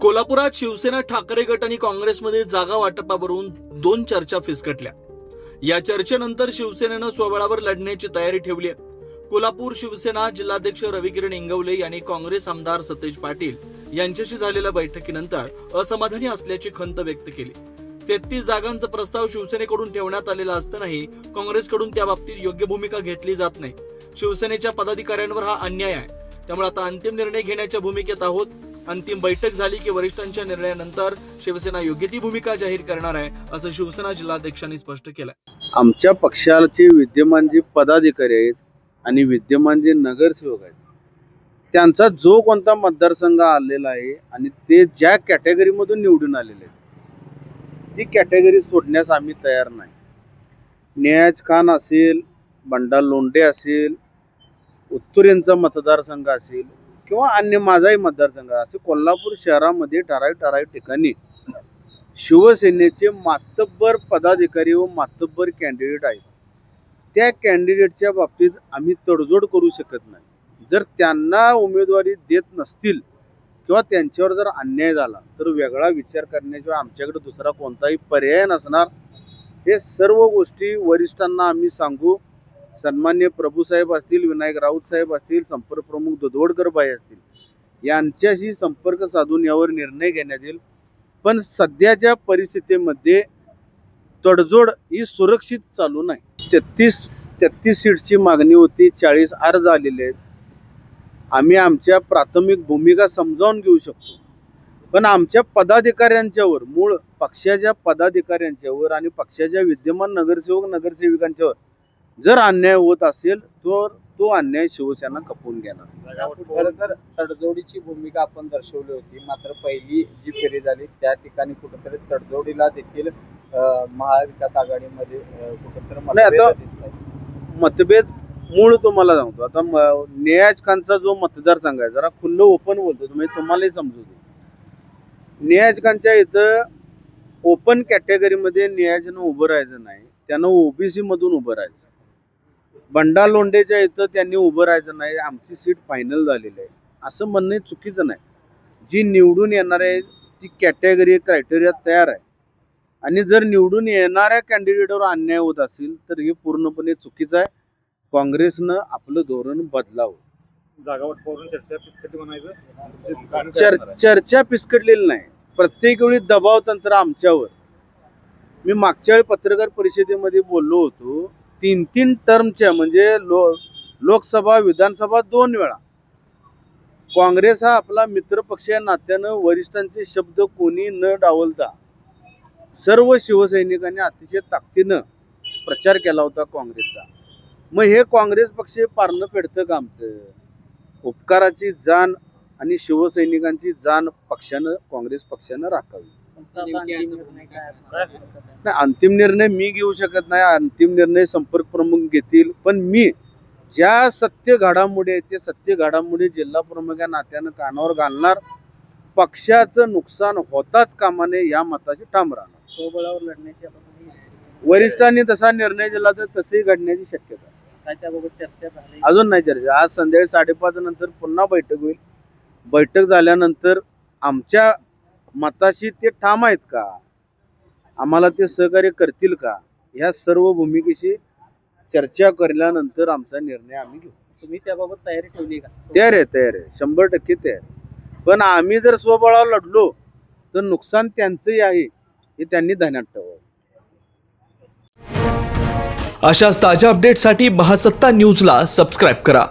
कोल्हापुरात शिवसेना ठाकरे गट आणि काँग्रेसमध्ये जागा वाटपावरून दोन चर्चा फिसकटल्या। या चर्चेनंतर शिवसेनेनं स्वबळावर लढण्याची तयारी ठेवली आहे। कोल्हापूर शिवसेना जिल्हाध्यक्ष रविकिरण इंगवले यांनी काँग्रेस आमदार सतेज पाटील यांच्याशी झालेल्या बैठकीनंतर असमाधानी असल्याची खंत व्यक्त केली। 33 जागांचा प्रस्ताव शिवसेनेकडून ठेवण्यात आलेला असतानाही काँग्रेसकडून त्या बाबतीत योग्य भूमिका घेतली जात नाही। शिवसेनेच्या पदाधिकाऱ्यांवर हा अन्याय आहे, त्यामुळे आता अंतिम निर्णय घेण्याच्या भूमिकेत आहोत। अंतिम बैठक झाली की वरिष्ठांच्या निर्णयानंतर शिवसेना योग्य ती भूमिका जाहीर करणार आहे, असं शिवसेना जिल्हाध्यक्षांनी स्पष्ट केलं। आमच्या पक्षाचे विद्यमान जे पदाधिकारी आहेत आणि विद्यमान जे नगरसेवक आहेत त्यांचा जो कोणता मतदारसंघ आलेला आहे आणि ते ज्या कॅटेगरीमधून निवडून आलेले आहेत ती कॅटेगरी सोडण्यास आम्ही तयार नाही। नियाज खान असेल, बंडा लोंढे असेल, उत्तुरेंचा मतदारसंघ असेल किंवा अन्य माझाही मतदारसंघ असे कोल्हापूर शहरामध्ये ठराविक ठिकाणी शिवसेनेचे मातब्बर पदाधिकारी व मातब्बर कॅन्डिडेट आहेत। त्या कॅन्डिडेटच्या बाबतीत आम्ही तडजोड करू शकत नाही। जर त्यांना उमेदवारी देत नसतील किंवा त्यांच्यावर जर अन्याय झाला तर वेगळा विचार करण्याशिवाय आमच्याकडे दुसरा कोणताही पर्याय नसणार। हे सर्व गोष्टी वरिष्ठांना आम्ही सांगू। सन्मान्य प्रभूसाहेब असतील, विनायक राऊत साहेब असतील, संपर्क प्रमुख दुधवडकर बाई असतील यांच्याशी संपर्क साधून यावर निर्णय घेण्यात येईल। पण सध्याच्या परिस्थितीमध्ये तडजोड ही सुरक्षित चालू नाही। 33 सीट्सची मागणी होती, 40 अर्ज आलेले आहेत। आम्ही आमच्या प्राथमिक भूमिका समजावून घेऊ शकतो, पण आमच्या पदाधिकाऱ्यांच्यावर, मूळ पक्षाच्या पदाधिकाऱ्यांच्यावर आणि पक्षाच्या विद्यमान नगरसेविकांच्यावर जर अन्याय होत असेल तर तो अन्याय शिवसेना खपवून घेणार। खरं तर तडजोडीची भूमिका आपण दर्शवली होती, मात्र पहिली जी फेरी झाली त्या ठिकाणी कुठेतरी तडजोडीला देखील महाविकास आघाडीमध्ये कुठेतरी मतभेद मूळ तुम्हाला सांगतो। आता नियाज खानचा जो मतदारसंघ आहे, जरा खुल्लं ओपन बोलतो तुम्हालाही समजू दे। नियाज खानच्या इथं ओपन कॅटेगरीमध्ये नियाजनं उभं राहायचं नाही, त्यानं ओबीसी मधून उभं राहायचं। बंडा लोंढेच्या इथं त्यांनी उभं राहायचं नाही, आमची सीट फायनल झालेली आहे असं म्हणणे चुकीचं नाही। जी निवडून येणार आहे ती कॅटेगरी क्रायटेरिया तयार आहे आणि जर निवडून येणाऱ्या कॅन्डिडेटवर अन्याय होत असेल तर हे पूर्णपणे चुकीचं आहे। काँग्रेसनं आपलं धोरण बदलावं। चर्चा पिसकटलेली नाही, प्रत्येक वेळी दबाव तंत्र आमच्यावर। मी मागच्या वेळी पत्रकार परिषदेमध्ये बोललो होतो, 3 टर्मच्या म्हणजे लोकसभा विधानसभा 2 वेळा काँग्रेस हा आपला मित्रपक्ष या नात्यानं वरिष्ठांचे शब्द कोणी न डावलता सर्व शिवसैनिकांनी अतिशय ताकदीनं प्रचार केला होता काँग्रेसचा। मग हे काँग्रेस पक्ष पारणं फेडतं का आमचं? उपकाराची जाण आणि शिवसैनिकांची जाण काँग्रेस पक्षानं राखावी। अंतिम निर्णय मी घेऊ शकत नाही, अंतिम निर्णय संपर्क प्रमुख घेतील। पण मी ज्या सत्य घडामोडी आहेत ते सत्य घडामोडी जिल्हा प्रमुख या नात्यानं कानावर घालणार। पक्षाचं नुकसान होताच कामा नये या मताशी ठाम राहणार। स्वबळावर लढण्याची वरिष्ठांनी तसा निर्णय दिला तर तसंही घडण्याची शक्यता आहे। त्याबाबत चर्चा झाली अजून नाही चर्चा। आज संध्याकाळी 5:30 नंतर पुन्हा बैठक होईल। बैठक झाल्यानंतर आमच्या मताशी ते ठाम आहेत का, आम्हाला ते सहकार्य करतील का, ह्या सर्व भूमिकेशी चर्चा केल्यानंतर आमचा निर्णय आम्ही घेऊ। तुम्ही त्याबाबत तयारी ठेवली का? तयार आहे 100% तयार। पण आम्ही जर स्वबळावर लढलो तर नुकसान त्यांचंही आहे हे त्यांनी ध्यानात ठेवावं। अशाच ताज्या अपडेटसाठी महासत्ता न्यूजला सबस्क्राईब करा।